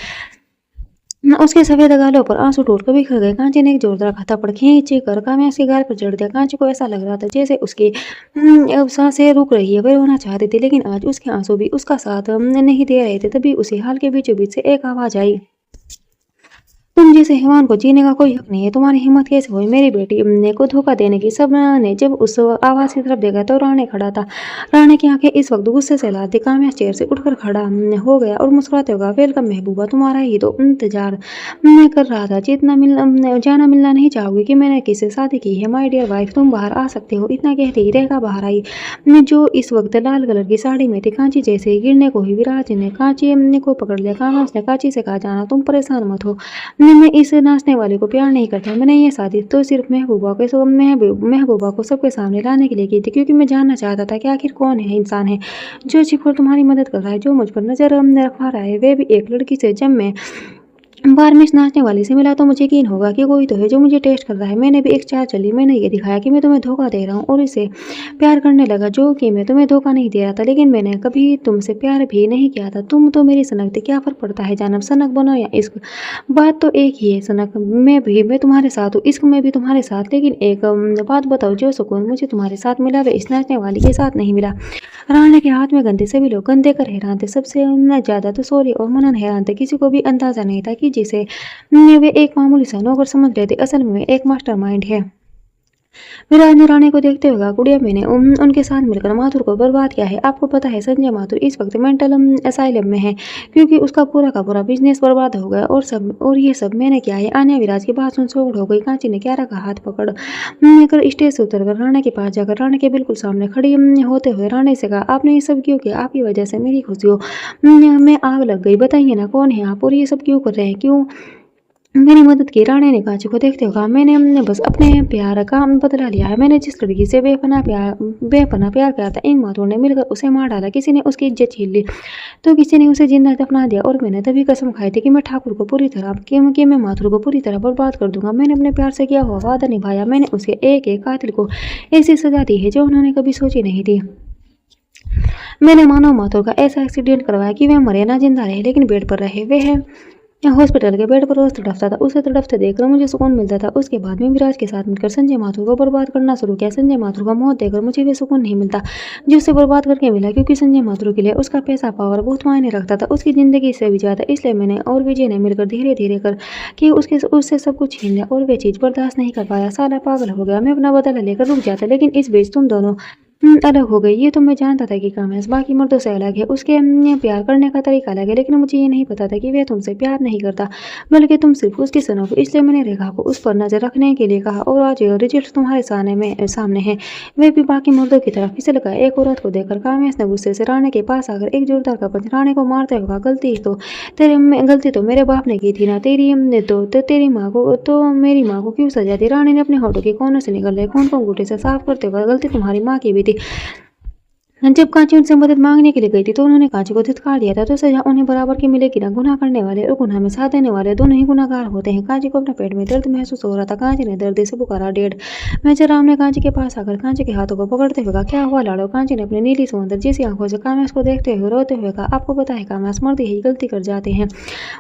उसके सफेद गालों पर आंसू टूट कर बिखर गए। कांची ने एक जोरदार थप्पड़ खींच कर काव्यांश के गाल पर जड़ दिया। कांची को ऐसा लग रहा था जैसे उसकी अब सांसें रुक रही है। वह रोना चाहती थी लेकिन आज उसके आंसू भी उसका साथ नहीं दे रहे थे। तभी उसी हाल के बीचों बीच से एक आवाज आई, तुम जैसे हैवान को जीने का कोई हक नहीं है। तुम्हारी हिम्मत कैसे हुई मेरी बेटी ने को धोखा देने की। सब ने जब उस आवाज की तरफ देखा तो राणे खड़ा था। राणे की आंखें इस वक्त गुस्से से लाल थी। काम्या चेयर से उठकर खड़ा हो गया और मुस्कुराते हुआ, वेलकम महबूबा, तुम्हारा ही तो इंतजार कर रहा था। जाना मिलना नहीं चाहोगी कि मैंने किससे शादी की है? माय डियर वाइफ, तुम बाहर आ सकते हो। इतना कहते ही रेखा बाहर आई, जो इस वक्त लाल कलर की साड़ी में थी। कांची जैसे ही गिरने को ही विराज ने कांची को पकड़ लिया। काव्यांश ने कांची से कहा, जाना तुम परेशान मत हो, मैं इस नाचने वाले को प्यार नहीं करता। मैंने ये शादी तो सिर्फ महबूबा को सबके सामने लाने के लिए की थी, क्योंकि मैं जानना चाहता था कि आखिर कौन है इंसान है जो छिपकर तुम्हारी मदद कर रहा है, जो मुझ पर नजर रखवा रहा है, वे भी एक लड़की से। जब मैं बार में इस नाचने वाली से मिला तो मुझे यकीन होगा कि कोई तो है जो मुझे टेस्ट कर रहा है। मैंने भी एक चाल चली, मैंने ये दिखाया कि मैं तुम्हें धोखा दे रहा हूँ और इसे प्यार करने लगा, जो कि मैं तुम्हें धोखा नहीं दे रहा था। लेकिन मैंने कभी तुमसे प्यार भी नहीं किया था। तुम तो मेरी सनक थी। क्या फर्क पड़ता है जानब, सनक बनो या इश्क, बात तो एक ही है। सनक मैं तुम्हारे साथ हूँ, इश्क में भी तुम्हारे साथ। लेकिन एक बात बताओ, जो सुकून मुझे तुम्हारे साथ मिला वह इस नाचने वाली के साथ नहीं मिला। राणे के हाथ में गंदे, सभी लोग गंदे कर हैरान थे। सबसे ज्यादा तो सौर्य और मनन हैरान थे। किसी को भी अंदाजा नहीं था कि जिसे वे एक मामूली सा नौकर समझ रहे थे, असल में एक मास्टरमाइंड है। विराज ने राणे को देखते हुए कहा, गुड़िया, मैंने उनके साथ मिलकर माथुर को बर्बाद किया है। आपको पता है संजय माथुर इस वक्त मेंटल असाइलम में है, क्योंकि उसका पूरा का पूरा बिजनेस बर्बाद हो गया। और ये सब मैंने किया है। आन्या विराज की बात सुन चौड़ हो गई। कांची ने क्यारा का हाथ पकड़ कर स्टेज से उतरकर राणे के पास जाकर राणे के बिल्कुल सामने खड़ी होते हुए राणे से कहा, आपने ये सब क्यों किया? आपकी वजह से मेरी खुशियों में आग लग गई। बताइए ना, कौन है आप और ये सब क्यों कर रहे हैं? क्यों मेरी मदद की? राणे ने कांची को देखते हुए कहा, मैंने बस अपने प्यार का बदला लिया है। मैंने जिस लड़की से बेपनाह प्यार किया था, इन माथुर ने मिलकर उसे मार डाला। किसी ने उसकी इज्जत छीन ली तो किसी ने उसे जिंदा दफना दिया। और मैंने तभी कसम खाई थी कि मैं ठाकुर को पूरी तरह कि मैं माथुर को पूरी तरह बर्बाद कर दूंगा। मैंने अपने प्यार से किया हुआ वादा निभाया। मैंने उसे एक एक कातिल को ऐसी सजा दी है जो उन्होंने कभी सोची नहीं थी। मैंने मानव माथुर का ऐसा एक्सीडेंट करवाया कि वह मरे ना जिंदा रहे, लेकिन बेड पर रहे। वह हॉस्पिटल के बेड पर रोज तड़पता था। उसे तड़पते देखकर मुझे सुकून मिलता था। उसके बाद में विराज के साथ मिलकर संजय माथुर को बर्बाद करना शुरू किया। संजय माथुर का मौत देखकर मुझे भी सुकून नहीं मिलता जो उसे बर्बाद करके मिला, क्योंकि संजय माथुर के लिए उसका पैसा पावर बहुत मायने रखता था, उसकी जिंदगी से भी ज्यादा। इसलिए मैंने और विजय ने मिलकर धीरे धीरे कर कि उससे सब कुछ छीन लिया, और वे चीज बर्दाश्त नहीं कर पाया। साला पागल हो गया। मैं अपना बदला लेकर रुक जाता, लेकिन इस बीच तुम दोनों अलग हो गई। ये तो मैं जानता था कि कामयाब बाकी मर्दों से अलग है, उसके प्यार करने का तरीका अलग है, लेकिन मुझे ये नहीं पता था कि वह तुमसे प्यार नहीं करता, बल्कि तुम सिर्फ उसकी सनक हो। इसलिए मैंने रेखा को उस पर नजर रखने के लिए कहा, और आज रिजल्ट तुम्हारे सामने है। वे भी बाकी मर्दों की तरफ फिसल गए। एक औरत को देखकर कामयाब ने गुस्से से राणे के पास आकर एक जोरदार का पंच राणे को मारते हुए कहा, गलती तो मेरे बाप ने की थी ना, तेरी माँ को तो मेरी माँ को क्यों सजा दी? राणे ने अपने होठों के कोने से निकल रहे खून को अंगूठे से साफ करते हुए, गलती तुम्हारी माँ की भी थी। जब कांची उनसे मदद मांगने के लिए गई थी तो उन्होंने कांची को धिक्कार दिया था, तो सजा उन्हें बराबर की मिलेगी ना। गुनाह करने वाले और गुनाह में साथ देने वाले दोनों ही गुनाहगार होते हैं। कांची को अपने पेट में दर्द महसूस हो रहा था। कांची ने दर्द से पुकारा, डेढ़। मेजर राम ने कांची के पास आकर कांची के हाथों को पकड़ते हुए कहा, क्या हुआ लाड़ो? कांची ने अपनी नीली समंदर जैसी आंखों से काम्यास को देखते हुए रोते हुए कहा, आपको पता है काम्यास, मर्द यही गलती कर जाते हैं।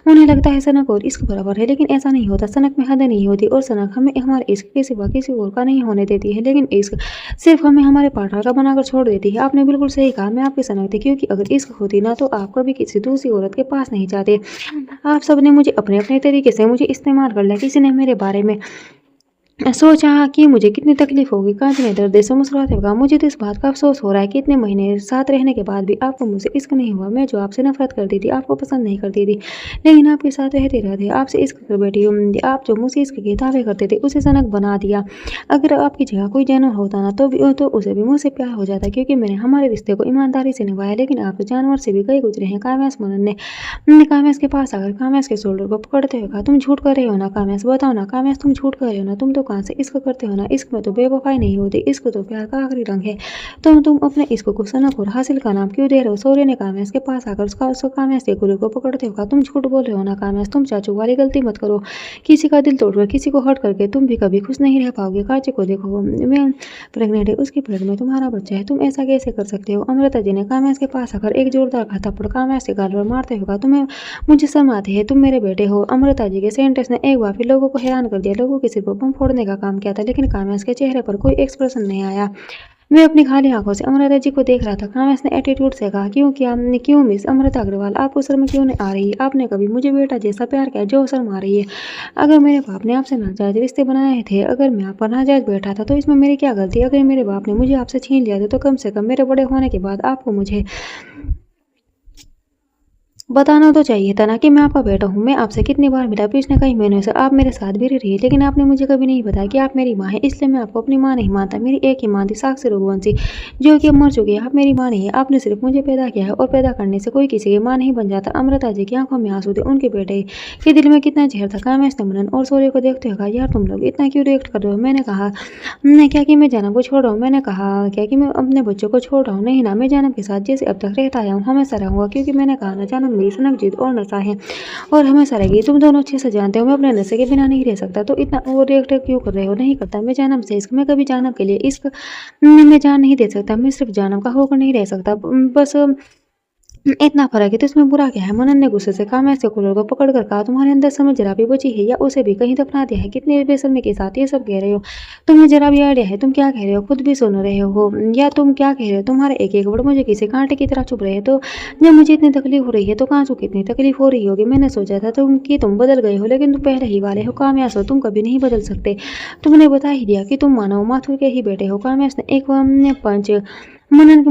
उन्हें लगता है सनक और इश्क बराबर है, लेकिन ऐसा नहीं होता। सनक में हदें नहीं होती और सनक हमें हमारे इश्क के सिवा किसी और का नहीं होने देती है, लेकिन इश्क सिर्फ हमें हमारे पार्टनर का बनाकर छोड़ देती है। आपने बिल्कुल सही कहा, मैं आपकी सनक थी, क्योंकि अगर इश्क होती ना तो आप कभी किसी दूसरी औरत के पास नहीं जाते। आप सबने मुझे अपने अपने तरीके से मुझे इस्तेमाल कर लिया। किसी ने मेरे बारे में सोचा कि मुझे कितनी तकलीफ होगी। कांची ने दर्द से मुस्कुराते हुए कहा, मुझे तो इस बात का अफसोस हो रहा है कि इतने महीने साथ रहने के बाद भी आपको मुझसे इश्क नहीं हुआ। मैं जो आपसे नफरत करती थी, आपको पसंद नहीं करती थी, लेकिन आपके साथ रहते रहते आपसे इश्क कर बैठी। आप जो मुझसे इश्क के दावे करते थे उसे सनक बना दिया। अगर आपकी जगह कोई जानवर होता ना तो उसे भी मुझसे प्यार हो जाता, क्योंकि मैंने हमारे रिश्ते को ईमानदारी से निभाया। लेकिन आप तो जानवर से भी गए गुजरे हैं। काम्यास मनन ने काम्यास के पास आकर काम्यास के शोल्डर को पकड़ते हुए कहा, तुम झूठ कर रहे हो ना काम्यास, बताओ ना काम्यास, तुम झूठ कर रहे हो ना? तुम तो कहाँ से इश्क करते हो ना, इश्क में तो बेवफाई नहीं होती, इश्क तो प्यार का आखिरी रंग है। तुम अपने इश्क को सनक और हासिल का नाम क्यों दे रहे हो? सौर्य ने कामयाज के पास आकर उसका कामयाज के गुरु को पकड़ते हो कहा, तुम झूठ बोल रहे हो ना कामयाज, तुम चाचू वाली गलती मत करो। किसी का दिल तोड़कर, किसी को हर्ट करके तुम भी कभी खुश नहीं रह पाओगे। कांचे को देखो, मैं प्रेग्नेंट है, उसके पेट में तुम्हारा बच्चा है, तुम ऐसा कैसे कर सकते हो? अमृता जी ने कामयाज के पास आकर एक जोरदार थप्पड़ कामयाज के गाल पर मारते हुए कहा, तुम्हें मुझे शर्म आती है, तुम मेरे बेटे हो। अमृता जी के सेंटेंस ने एक बार फिर लोगों को हैरान कर दिया। लोगों के सिर पर बम फोड़ने का काम किया था, लेकिन कामयाज के चेहरे पर कोई एक्सप्रेशन नहीं आया। मैं अपनी खाली आंखों से अमृता जी को देख रहा था। कामयाज ने एटीट्यूड से कहा, क्यों मिस अमृता अग्रवाल, आपको शर्म क्यों नहीं आ रही? आपने कभी मुझे बेटा जैसा प्यार किया, जो शर्म आ रही है? अगर मेरे बाप ने आपसे नाजायज रिश्ते बनाए थे, अगर मैं आप पर नाजायज बैठा था, तो इसमें मेरी क्या गलती? अगर मेरे बाप ने मुझे आपसे छीन लिया था, तो कम से कम मेरे बड़े होने के बाद आपको मुझे बताना तो चाहिए था ना कि मैं आपका बेटा हूँ। मैं आपसे कितनी बार मिला, पिछले कई महीनों से आप मेरे साथ भी रही, लेकिन आपने मुझे कभी नहीं बताया कि आप मेरी माँ हैं। इसलिए मैं आपको अपनी माँ नहीं मानता। मेरी एक ही माँ थी, साक्षी रघुवंशी, जो कि अब मर चुकी है। आप मेरी माँ नहीं है, आपने सिर्फ मुझे पैदा किया है, और पैदा करने से कोई किसी की माँ नहीं बन जाता। अमृता जी की आंखों में आंसू थे, उनके बेटे के दिल में कितना जहर था। कामयाज ने मनन और सूर्य को देखते हुए कहा, यार तुम लोग इतना क्यों रिएक्ट कर रहे हो? मैंने कहा क्या कि मैं जानब को छोड़ रहा हूँ? मैंने कहा क्या कि मैं अपने बच्चों को छोड़ रहा हूँ? नहीं ना, मैं जानब के साथ जैसे अब तक रहता आया हूँ हमेशा रहूंगा, क्योंकि मैंने कहा ना, जानब मेरी सनक जीत और नशा है, और हमेशा रहेगी। तुम दोनों अच्छे से जानते हो मैं अपने नशे के बिना नहीं रह सकता, तो इतना ओवर रिएक्ट क्यों कर रहे हो? नहीं करता मैं जानब से इश्क, मैं कभी जानब के लिए इश्क में जान नहीं दे सकता, मैं सिर्फ जानब का होकर नहीं रह सकता, बस इतना फर्क है, तो इसमें बुरा क्या है? मनन ने गुस्से से कामयाज के कॉलर को पकड़कर कहा, तुम्हारे अंदर समझ जरा भी बची है या उसे भी कहीं दफना दिया है? कितने बेशर्मी के साथ ये सब कह रहे हो? तुम्हें जरा भी आइडिया है तुम क्या कह रहे हो? खुद भी सुन रहे हो या तुम क्या कह रहे हो? तुम्हारे एक एक वर्ड मुझे किसी कांटे की तरह चुभ रहे हैं। तो जब मुझे इतनी तकलीफ हो रही है, तो कांचू कितनी तकलीफ हो रही होगी? मैंने सोचा था तुम बदल गए हो, लेकिन तुम पहले ही वाले हो। कामयाज हो, तुम कभी नहीं बदल सकते। तुमने बता ही दिया कि तुम मानव माथुर के ही बेटे हो। कामयाज ने एक पंच मनन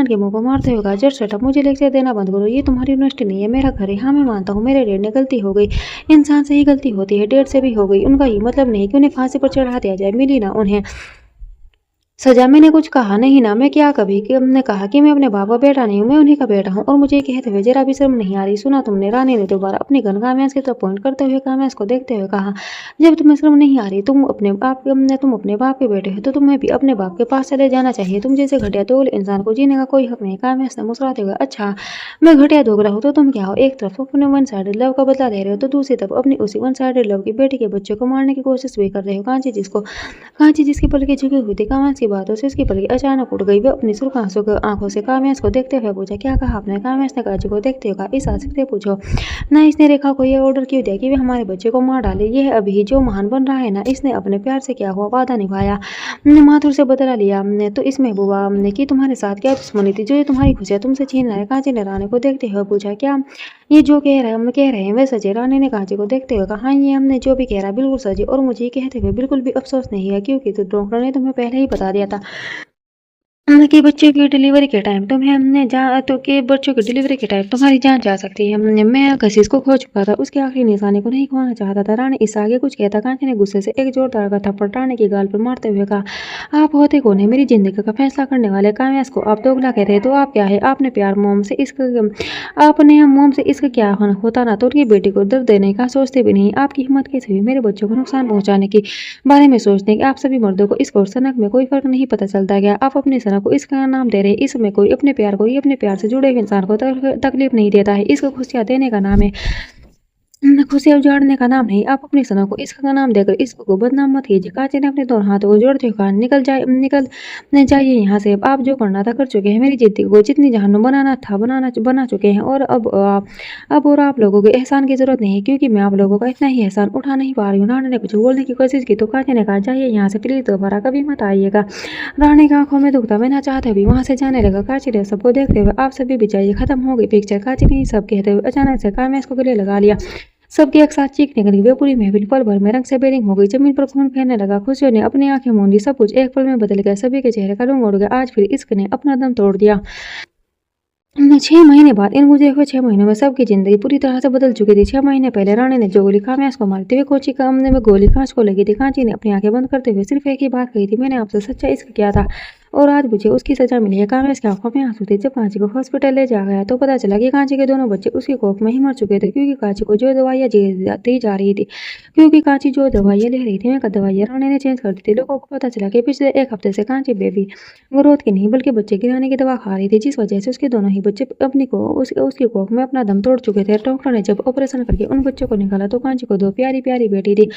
के मुंह को मारते हुए कहा, जट शटअप, मुझे लेक्चर देना बंद करो। ये तुम्हारी यूनिवर्सिटी नहीं है, मेरा घर है। हाँ मैं मानता हूँ मेरे डैड ने गलती हो गई, इंसान से ही गलती होती है, डैड से भी हो गई। उनका ये मतलब नहीं कि उन्हें फांसी पर चढ़ा दिया जाए, मिली ना उन्हें सजा। मैंने कुछ कहा नहीं ना, मैं क्या कभी कि हमने कहा कि मैं अपने बाप का बेटा नहीं हूँ, मैं उन्हीं का बेटा हूँ, और मुझे कहते हुए जरा भी शर्म नहीं आ रही? सुना तुमने? रानी ने दोबारा अपनी गन कामयाज की तरफ पॉइंट करते हुए कामयाज को देखते हुए कहा, जब तुम्हें शर्म नहीं आ रही, तुम अपने बाप के बेटे हो, तो तुम्हें भी अपने बाप के पास चले जाना चाहिए। तुम जैसे घटिया दोगले इंसान को जीने का कोई हक नहीं। कामयाज ने मुस्कुराते हुए, अच्छा मैं घटिया दोगला हूँ तो तुम क्या हो? एक तरफ अपने वन साइडेड लव का बदला ले रहे हो, तो दूसरी तरफ अपनी उसी वन साइडेड लव की बेटी के बच्चे को मारने की कोशिश भी कर रहे हो। कांची जिसकी पलकें झुकी हुई थी, कामयाज की बातों से उसकी पलकें अचानक उठ गई। वह अपनी सुर्ख आंखों से कामयाज को देखते हुए पूछा, क्या कहा आपने? कामयाज ने कांची को देखते हुए कहा, इस आशिक से पूछो ना, इसने रेखा को यह ऑर्डर क्यों दिया कि वे हमारे बच्चे को मार डाले? यह अभी जो महान बन रहा है ना, इसने अपने प्यार से क्या हुआ वादा निभाया, माथुर से बदला लिया। तो इस महबूबा की तुम्हारे साथ क्या दुश्मनी थी जो ये तुम्हारी खुशियां तुमसे छीन रहा है? कांची ने रानी को देखते हुए पूछा, क्या ये जो कह रहे हैं वे सच है? रानी ने कांची को देखते हुए कहा, हाँ ये हमने जो भी कह रहा है बिल्कुल सच है, और मुझे ये कहते हुए बिल्कुल भी अफसोस नहीं है, क्योंकि तो डॉक्टर ने तुम्हें पहले ही बता दिया था कि बच्चों की डिलीवरी के टाइम तुम्हारी जान जा सकती है। मैं कशिश को खो चुका था, उसके आखिरी निशाने को नहीं खोना चाहता था। रानी इससे आगे कुछ कहता, कांची ने गुस्से से एक जोरदार का थप्पड़ रानी की गाल पर मारते हुए कहा, आप होते कौन है मेरी जिंदगी का फैसला करने वाले? कामयाज को आप दोगला कहते हैं तो आप क्या है? आपने मोम से इसका क्या होता ना, तो उनकी बेटी को दर्द देने का सोचते भी नहीं। आपकी हिम्मत कैसे हुई मेरे बच्चों को नुकसान पहुंचाने के बारे में सोचने की? आप सभी मर्दों को इसको और सनक में कोई फर्क नहीं पता चलता गया। आप अपनी सनक को इसका नाम दे रहे हैं। इसमें कोई अपने प्यार से जुड़े हुए इंसान को तकलीफ नहीं देता है। इसको खुशियां देने का नाम है, खुशियां उजाड़ने का नाम नहीं। आप अपनी सनक को इसका नाम देकर इसको को बदनाम मत कीजिए। कांची ने अपने दोनों हाथों को जोड़ते हुए कहा, निकल जाइए यहाँ से। आप जो करना था कर चुके हैं, मेरी जिंदगी को जितनी जहन्नुम बनाना था बना चुके हैं, और अब और आप लोगों के एहसान की जरूरत नहीं है, क्योंकि मैं आप लोगों का इतना ही एहसान उठा नहीं पा रही हूँ। रानी ने कुछ बोलने की कोशिश की तो कांची ने कहा, जाइए यहाँ से प्लीज, दोबारा कभी मत आइएगा। रानी की आंखों में दुखता मैं ना चाहते भी वहां से जाने लगा। कांची ने सबको देखते हुए, आप सभी भी जाइए, खत्म हो गई पिक्चर। कांची ने सब कहते हुए अचानक से कामयाज को गले लगा लिया। सबके एक साथ चीखने लगी। वे पूरी महफिल पल भर में रंग से बेरंग हो गई। जमीन पर खून फैलने लगा। खुशियों ने अपनी आंखें मूंदी। सब कुछ एक पल में बदल गया। सभी के चेहरे का रंग उड़ गया। आज फिर इश्क ने अपना दम तोड़ दिया। 6 महीने बाद, इन गुजरे हुए 6 महीनों में सबकी जिंदगी पूरी तरह से बदल चुकी थी। 6 महीने पहले रानी ने जो गोली कामयाज को मारते हुए कोची कमरे में गोली कांच को लगी थी। कांची ने अपनी आंखें बंद करते हुए सिर्फ एक ही बात कही थी, मैंने आपसे सच्चा इश्क किया था। और आज मुझे उसकी सजा मिली है। काव्या की आंखों में आंसू थे। जब कांची को हॉस्पिटल ले जाया गया तो पता चला कि कांची के दोनों बच्चे उसकी कोख में ही मर चुके थे, क्योंकि कांची को जो दवाइयाँ दी जा रही थी, क्योंकि कांची जो दवाइयाँ ले रही थी वह दवाइयाँ रानी ने चेंज कर दी थी। लोगों को पता चला कि पिछले एक हफ्ते से कांची बेबी ग्रोथ की नहीं बल्कि बच्चे गिराने की दवा खा रही थी, जिस वजह से उसके दोनों ही बच्चे उसकी कोख में अपना दम तोड़ चुके थे। डॉक्टर ने जब ऑपरेशन करके उन बच्चों को निकाला तो कांची को दो प्यारी प्यारी बेटी थी।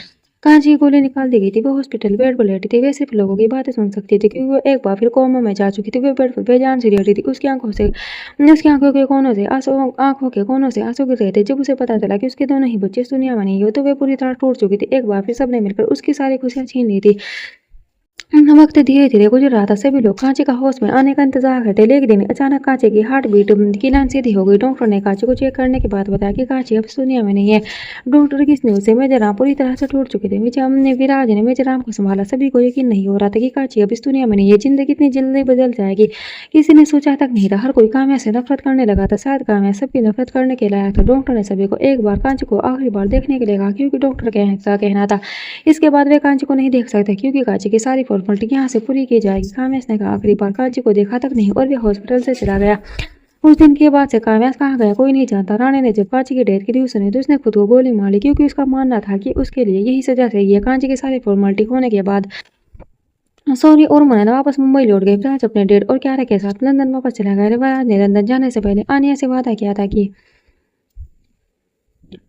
कांची की गोली निकाल दी गई थी। वो हॉस्पिटल बेड पर लेटी थी। वे सिर्फ लोगों की बातें सुन सकती थी, क्योंकि वो एक बार फिर कोमा में जा चुकी थी। वो बेड पर बेजान सी लेटी थी। उसकी आंखों के कोनों से आंसू गिर रहे थे। जब उसे पता चला कि उसके दोनों ही बच्चे इस दुनिया में नहीं हो तो वे पूरी तरह टूट चुकी थी। एक बार फिर सबने मिलकर उसकी सारी खुशियां छीन ली थी। वक्त धीरे धीरे गुजर रहा था। सभी लोग कांची का होश में आने का इंतजार करते, लेकिन दिन अचानक कांची की हार्ट बीट की लाइन सीधी हो गई। डॉक्टर ने कांची को चेक करने के बाद बताया कि कांची अब इस दुनिया में नहीं है। डॉक्टर की इस न्यूज से मेजर पूरी तरह से टूट चुके थे। विराज ने मेजर को संभाला। सभी को यकीन नहीं हो रहा था कि कांची अब इस दुनिया में नहीं है। जिंदगी इतनी जल्दी बदल जाएगी किसी ने सोचा तक नहीं था। हर कोई काम्या से नफरत करने लगा था। शायद काम्या सबकी नफरत करने के लायक था। डॉक्टर ने सभी को एक बार कांची को आखिरी बार देखने के लिए कहा, क्योंकि डॉक्टर का कहना था इसके बाद वे कांची को नहीं देख सकते, क्योंकि कांची की सारी फॉर्मेलिटी यहाँ से पूरी की जाएगी। काव्यास ने कहा आखिरी बार कांची को देखा तक नहीं और वे हॉस्पिटल से चला गया। उस दिन के बाद से काव्यास कहाँ गया कोई नहीं जानता। रानी ने जब कांची की डेथ की न्यूज़ सुनी तो उसने खुद को गोली मार ली, क्योंकि उसका मानना था कि उसके लिए यही सजा सही है। कांची की सारी फॉर्मेलिटी होने के बाद सौरी और मनन वापस मुंबई लौट गए। राज अपने डेड और क्यारा के साथ लंदन वापस चला गया। राज ने लंदन जाने से पहले आनिया से वादा किया था कि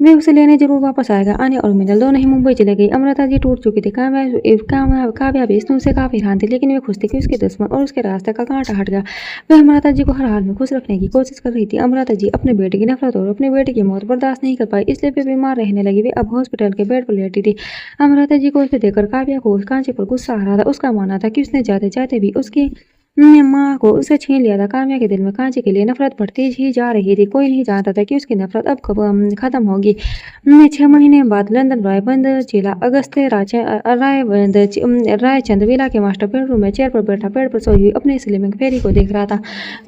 वे उसे लेने जरूर वापस आएगा। आनिया और मिनल दोनों ही मुंबई चले गई। अमृता जी टूट चुकी थी। काव्या भी इससे काफी हैरान थी, लेकिन वे खुश थी कि उसके दुश्मन और उसके रास्ते का कांटा हट गया। वह अमृता जी को हर हाल में खुश रखने की कोशिश कर रही थी। अमृता जी अपने बेटे की नफरत और अपने बेटे की मौत बर्दाश्त नहीं कर पाई, इसलिए वे बीमार रहने लगी। वे अब हॉस्पिटल के बेड पर लेटी थी। अमृता जी को उसे देखकर काव्या को कांची पर गुस्सा आ रहा था। उसका मानना था कि उसने जाते जाते भी उसकी माँ को उसे छीन लिया था। काव्या के दिल में कांची के लिए नफरत बढ़ती ही जा रही थी। कोई नहीं जानता था कि उसकी नफरत अब कब खत्म होगी। 6 महीने बाद लंदन रायबंद जिला अगस्त रायचंद विला के मास्टर बेडरूम में चेयर पर बैठा पेड़ पर सोई हुई अपनी स्लिमिंग फेरी को देख रहा था,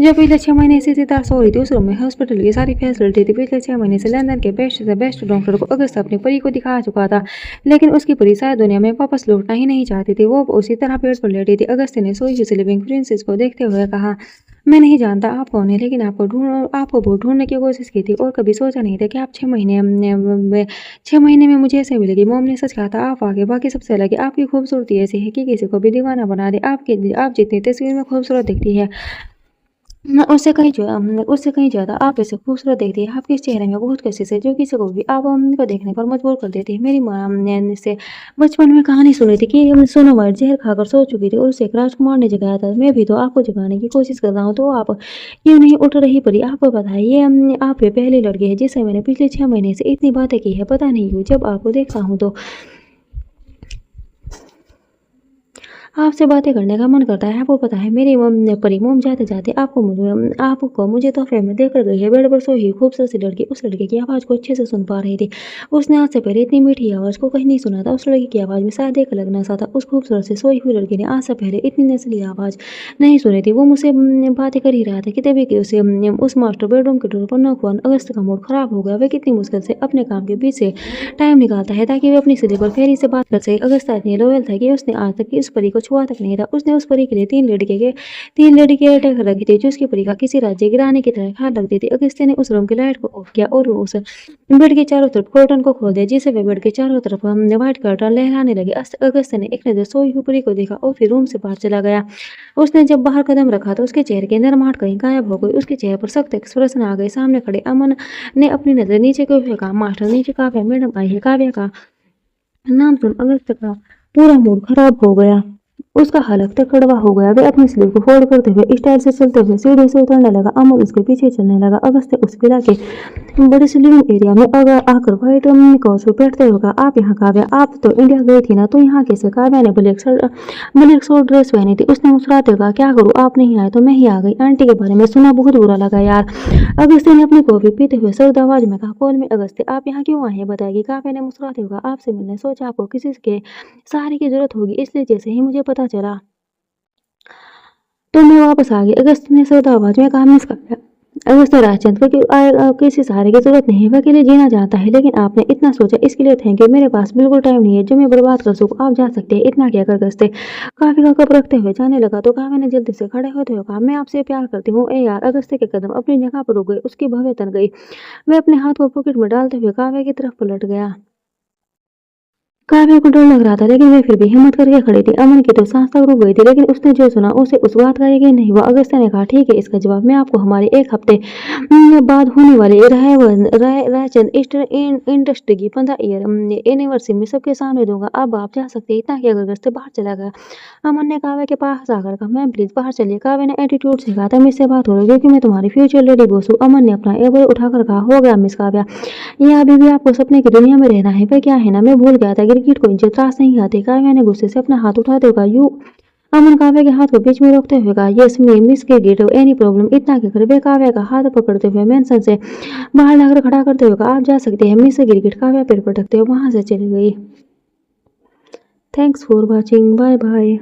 जो पिछले 6 महीने से इसी तरह सो रही थी। उस रूम में हॉस्पिटल की सारी फैसिलिटी थी। पिछले 6 महीने से लंदन के बेस्ट से बेस्ट डॉक्टर को अगस्त अपनी परी को दिखा चुका था, लेकिन उसकी परी शायद दुनिया में वापस लौटना ही नहीं चाहती थी। वो उसी तरह पेड़ पर लेटी थी। अगस्त ने सोई हुई स्लीपिंग प्रिंसेस को देखते हुए कहा, मैं नहीं जानता आप कौन है, लेकिन आपको बहुत ढूंढने की कोशिश की थी और कभी सोचा नहीं था कि आप 6 महीने में मुझे ऐसे मिलेगी। मोम ने सच कहा था, आप आगे बाकी सबसे अलग है। आपकी खूबसूरती ऐसी है कि किसी को भी दीवाना बना दे। आप जितनी तस्वीर में खूबसूरत दिखती है उससे कहीं ज़्यादा आप ऐसे खूबसूरत दिखती है। आपके चेहरे में बहुत कशिश है जो किसी को भी आप को देखने पर मजबूर कर देती है। मेरी माँ ने से बचपन में कहानी सुनी थी कि सोनो वाइट जहर खाकर सो चुकी थी और उसे एक राजकुमार ने जगाया था। मैं भी तो आपको जगाने की कोशिश कर रहा हूँ, तो आप क्यों नहीं उठ रही? परी आपको पता है ये आप ये पहली लड़की है जिससे मैंने पिछले 6 महीने से इतनी बातें की है। पता नहीं क्यों जब आपको देखता हूँ तो आपसे बातें करने का मन करता है। आपको पता है मेरी परी मोम जाते जाते आपको मुझे तोहफे में देकर गई है। बेड पर सोई हुई खूबसूरत सी लड़की उस लड़के की आवाज़ को अच्छे से सुन पा रही थी। उसने आज से पहले इतनी मीठी आवाज़ को कहीं नहीं सुना था। उस लड़की की आवाज़ में शायद एक अलग नशा था। उस खूबसूरत से सोई हुई लड़की ने आज से पहले इतनी नस्ली आवाज़ नहीं सुनी थी। वो मुझसे बातें कर ही रहा था कि तभी कि उसे उस मास्टर बेडरूम के डोर पर नॉक हुआ। अगस्त का मूड खराब हो गया। वह कितनी मुश्किल से अपने काम के बीच से टाइम निकालता है ताकि वह अपनी स्लीपर फेरी से बात कर सके। अगस्त इतनी लोयल था कि उसने आज तक इस परी को छुआ तक नहीं था। उसने उस परी के लिए 3 लड़के अटैक रखी थी जो उसकी परी का किसी राज्य की रानी की तरह ख्याल रखती थी। अगस्त्य ने उस रूम की लाइट को ऑफ किया और उस बेड के चारों तरफ कर्टन को खोल दिया, जिससे वे बेड के चारों तरफ व्हाइट कर्टन लहराने लगे। अगस्त्य ने एक नजर सोई हुई परी को देखा और फिर रूम से बाहर चला गया। उसने जब बाहर कदम रखा तो उसके चेहरे की नरमाहट कहीं गायब हो गई। उसके चेहरे पर सख्त एक्सप्रेशन आ गए। सामने खड़े अमन ने अपनी नजर नीचे को फेंका। मास्टर नीचे काव्या मैडम आई है। काव्या का नाम सुन अगस्त का पूरा मूड खराब हो गया। उसका हालत तक कड़वा हो गया। वह अपनी स्लीव को फोल्ड करते हुए स्टाइल से चलते हुए सीढ़ी से उतरने लगा। अमन उसके पीछे चलने लगा। अगस्त उस विला के बड़े से लिविंग एरिया में आकर व्हाइट काउच पे बैठते हुए, आप यहाँ काव्या, आप तो इंडिया गई थी ना, तो यहाँ कैसे? काव्या ने ब्लैक शॉर्ट ड्रेस पहनी थी। उसने मुस्कुराते हुए कहा, क्या करूँ, आप नहीं आए तो मैं ही आ गई। आंटी के बारे में सुना, बहुत बुरा लगा यार। अगस्त्य ने अपनी कॉफी पीते हुए सर्द आवाज में कहा, कॉल में अगस्त्य, आप यहाँ क्यों आए हैं बताएगी? काव्या ने मुस्कुराते हुए कहा, आपसे मिलने सोचा, आपको किसी के सहारे की जरूरत होगी, इसलिए जैसे ही मुझे पता चला तो मैं वापस आ गई। अगस्त ने सर्द आवाज में कहा, मिस काव्या, अगस्त्य राजचंद को किसी सहारे की जरूरत नहीं है, वह अकेले जीना चाहता है, लेकिन आपने इतना सोचा, इसके लिए थैंक यू। मेरे पास बिल्कुल टाइम नहीं है जो मैं बर्बाद कर सकूं, आप जा सकते हैं। इतना कहकर अगस्त्य काफी का कप रखते हुए जाने लगा तो काव्या ने जल्दी से खड़े होते हुए कहा, मैं आपसे प्यार करती हूँ। ए यार! अगस्त्य के कदम अपनी जगह पर रुक गए, उसकी भवें तन गई। वह अपने हाथ को पॉकेट में डालते हुए काव्या की तरफ पलट गया। काव्या को डर लग रहा था, लेकिन वह फिर भी हिम्मत करके खड़ी थी। अमन की तो सांस तक रुक गई थी, लेकिन उसने जो सुना उसे उस बात का यकीन नहीं हुआ। अगस्त्य ने कहा, ठीक है, इसका जवाब मैं आपको हमारे 1 हफ्ते बाद होने वाले रायचंद इंडस्ट्री की 15 ईयर एनिवर्सरी में सबके सामने दूंगा। अब आप जा सकते हैं। इतना कहकर अगस्त्य बाहर चला गया। अमन ने काव्या के पास आकर कहा, मैम प्लीज बाहर चलिए। काव्या ने एटीट्यूड से कहा था, मुझसे बात हो रही क्योंकि मैं तुम्हारी फ्यूचर लेडी बॉस हूँ। अमन ने अपना एल्बो उठाकर कहा, हो गया मिस काव्या, ये अभी भी आपको सपने की दुनिया में रहना है। पर क्या है ना, मैं भूल गया था गिरगिट को इनसे त्रास नहीं आती। काव्या ने गुस्से से अपना हाथ उठाते हुए कहा, यू। अमन काव्या के हाथ को बीच में रोकते हुए कहा, यस मी मिस गिरगिट, एनी प्रॉब्लम। इतना कहकर वे काव्या का हाथ पकड़ते हुए मेंशन से बाहर लाकर खड़ा करते हुए कहा, आप जा सकते हैं मिस गिरगिट। काव्या पैर पटकते हुए वहां से चली गई। Thanks for watching, bye bye.